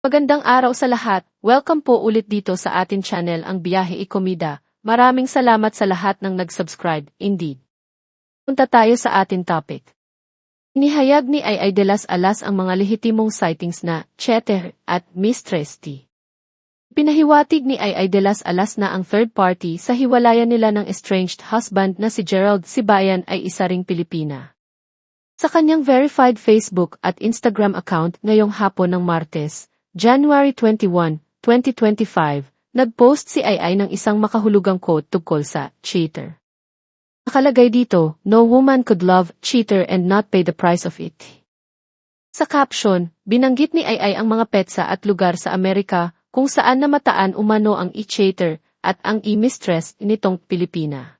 Magandang araw sa lahat. Welcome po ulit dito sa atin channel ang Biyahe Ikomida. Maraming salamat sa lahat ng nag-subscribe, indeed. Punta tayo sa atin topic. Inihayag ni Ay de las Alas ang mga lehitimong sightings na Cheter at Mistress T. Pinahiwatig ni Ay de las Alas na ang third party sa hiwalayan nila ng estranged husband na si Gerald Sibayan ay isa ring Pilipina. Sa kanyang verified Facebook at Instagram account ngayong hapon ng Martes, January 21, 2025, nag-post si Ay ng isang makahulugang quote tungkol sa cheater. Nakalagay dito, "No woman could love cheater and not pay the price of it." Sa caption, binanggit ni Ay ang mga petsa at lugar sa Amerika kung saan namataan umano ang i-cheater at ang i-mistress nitong Pilipina.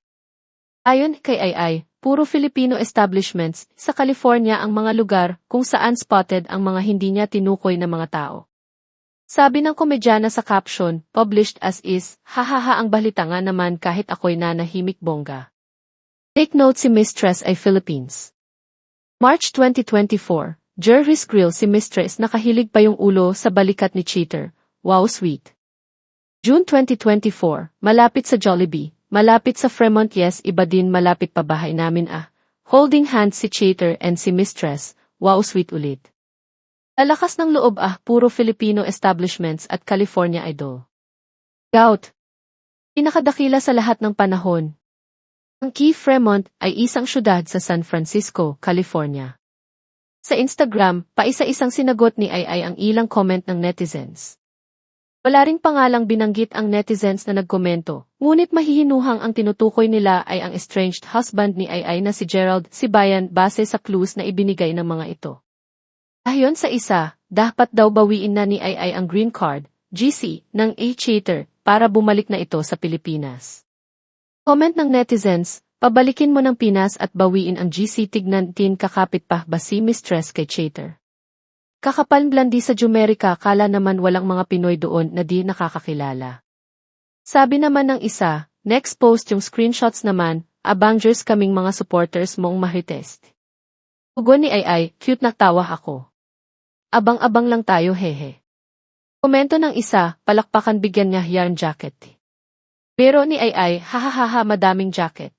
Ayon kay Ay, puro Filipino establishments sa California ang mga lugar kung saan spotted ang mga hindi niya tinukoy na mga tao. Sabi ng komedyana sa caption, published as is, hahaha ang balita nga naman kahit ako'y nanahimik bongga. Take note si Mistress ay Philippines. March 2024, Jerry's Grill si Mistress nakahilig pa yung ulo sa balikat ni cheater. Wow sweet. June 2024, malapit sa Jollibee. Malapit sa Fremont, yes, iba din malapit pa bahay namin Holding hands si cheater and si Mistress, wow sweet ulit. Lalakas ng loob puro Filipino establishments at California idol. Gout. Pinakadakila sa lahat ng panahon. Ang Key Fremont ay isang syudad sa San Francisco, California. Sa Instagram, paisa-isang sinagot ni Ay ang ilang comment ng netizens. Wala ring pangalang binanggit ang netizens na nagkomento, ngunit mahihinuhang ang tinutukoy nila ay ang estranged husband ni Ay na si Gerald Sibayan base sa clues na ibinigay ng mga ito. Ayon sa isa, dapat daw bawiin na ni Ay ang green card, GC, ng cheater para bumalik na ito sa Pilipinas. Comment ng netizens, pabalikin mo ng Pinas at bawiin ang GC, tignan tin kakapit pa ba si Mistress kay cheater. Kakapal-blandi sa Jumerica, kala naman walang mga Pinoy doon na di nakakakilala. Sabi naman ng isa, next post yung screenshots naman, abangers kaming mga supporters mong mahitest. Ugon ni Ay, cute naktawa ako. Abang-abang lang tayo hehe. Komento ng isa, palakpakan bigyan niya yarn jacket. Pero ni Ay, hahaha madaming jacket.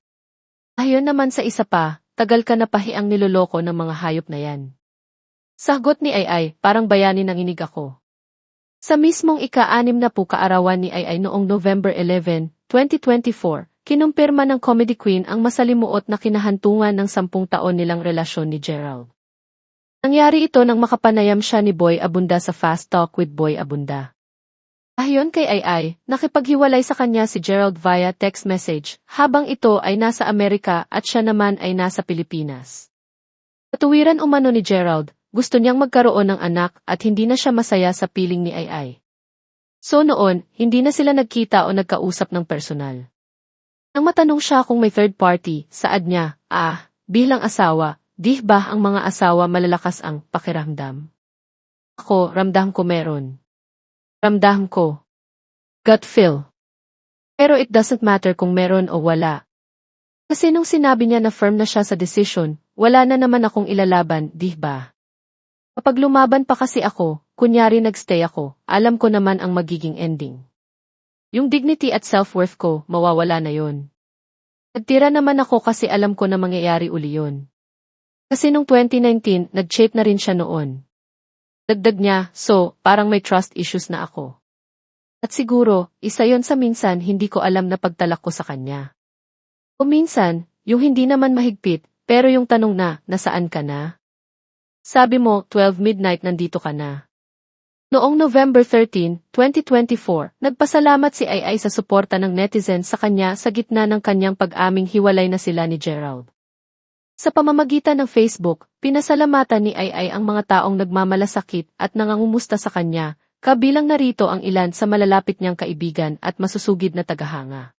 Ayon naman sa isa pa, tagal ka na pahi ang niloloko ng mga hayop na yan. Sagot ni Ay, parang bayani nang inig ako. Sa mismong ika-6 na kaarawan ni Ay noong November 11, 2024, kinumpirma ng comedy queen ang masalimuot na kinahantungan ng 10 taon nilang relasyon ni Gerald. Nangyari ito nang makapanayam siya ni Boy Abunda sa Fast Talk with Boy Abunda. Ayon kay Ay, nakipaghiwalay sa kanya si Gerald via text message, habang ito ay nasa Amerika at siya naman ay nasa Pilipinas. Katuwiran umano ni Gerald, gusto niyang magkaroon ng anak at hindi na siya masaya sa piling ni Ay. So noon, hindi na sila nagkita o nagkausap ng personal. Nang matanong siya kung may third party, saad niya, bilang asawa, di ba ang mga asawa malalakas ang pakiramdam? Ako, ramdam ko meron. Ramdam ko. Gut feel. Pero it doesn't matter kung meron o wala. Kasi nung sinabi niya na firm na siya sa decision, wala na naman akong ilalaban, di ba? Kapag lumaban pa kasi ako, kunyari nagstay ako, alam ko naman ang magiging ending. Yung dignity at self-worth ko, mawawala na yon. Nagtira naman ako kasi alam ko na mangyayari uli yun. Kasi nung 2019, nag-cheat na rin siya noon. Dagdag niya, so, parang may trust issues na ako. At siguro, isa yon sa minsan hindi ko alam na pagtalak ko sa kanya. O minsan, yung hindi naman mahigpit, pero yung tanong na, nasaan ka na? Sabi mo, 12 midnight nandito ka na. Noong November 13, 2024, nagpasalamat si Ay sa suporta ng netizens sa kanya sa gitna ng kanyang pag-aming hiwalay na sila ni Gerald. Sa pamamagitan ng Facebook, pinasalamatan ni Ay ang mga taong nagmamalasakit at nangangumusta sa kanya, kabilang narito ang ilan sa malalapit niyang kaibigan at masusugid na tagahanga.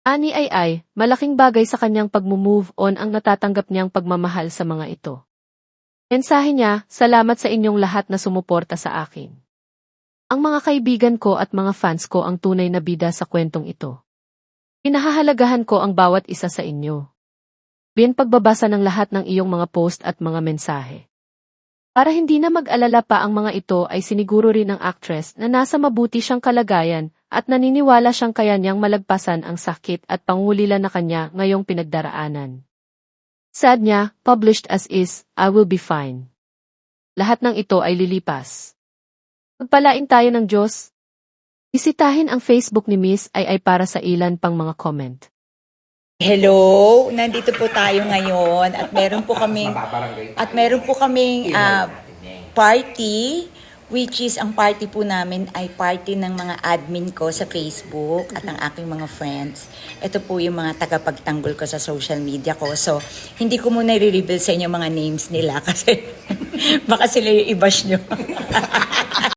Ani Ay, malaking bagay sa kanyang pag-move on ang natatanggap niyang pagmamahal sa mga ito. Mensahe niya, salamat sa inyong lahat na sumuporta sa akin. Ang mga kaibigan ko at mga fans ko ang tunay na bida sa kwentong ito. Pinahahalagahan ko ang bawat isa sa inyo. Bin pagbabasa ng lahat ng iyong mga post at mga mensahe. Para hindi na mag-alala pa ang mga ito ay siniguro rin ng actress na nasa mabuti siyang kalagayan at naniniwala siyang kaya niyang malagpasan ang sakit at pangulila na kanya ngayong pinagdaraanan. Sad niya, published as is, I will be fine. Lahat ng ito ay lilipas. Pagpalain tayo ng Diyos. Bisitahin ang Facebook ni Miss ay para sa ilan pang mga comment. Hello, nandito po tayo ngayon at meron po kaming party, which is ang party po namin ay party ng mga admin ko sa Facebook at ang aking mga friends. Ito po yung mga tagapagtanggol ko sa social media ko. So, hindi ko muna i-reveal sa inyo mga names nila kasi baka sila yung i-bash nyo.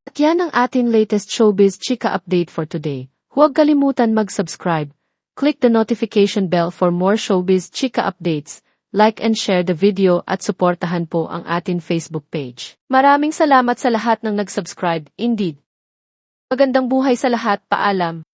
At yan ang ating latest showbiz chika update for today. Huwag kalimutan mag-subscribe. Click the notification bell for more showbiz chika updates. Like and share the video at suportahan po ang ating Facebook page. Maraming salamat sa lahat ng nag-subscribe. Indeed. Magandang buhay sa lahat. Paalam.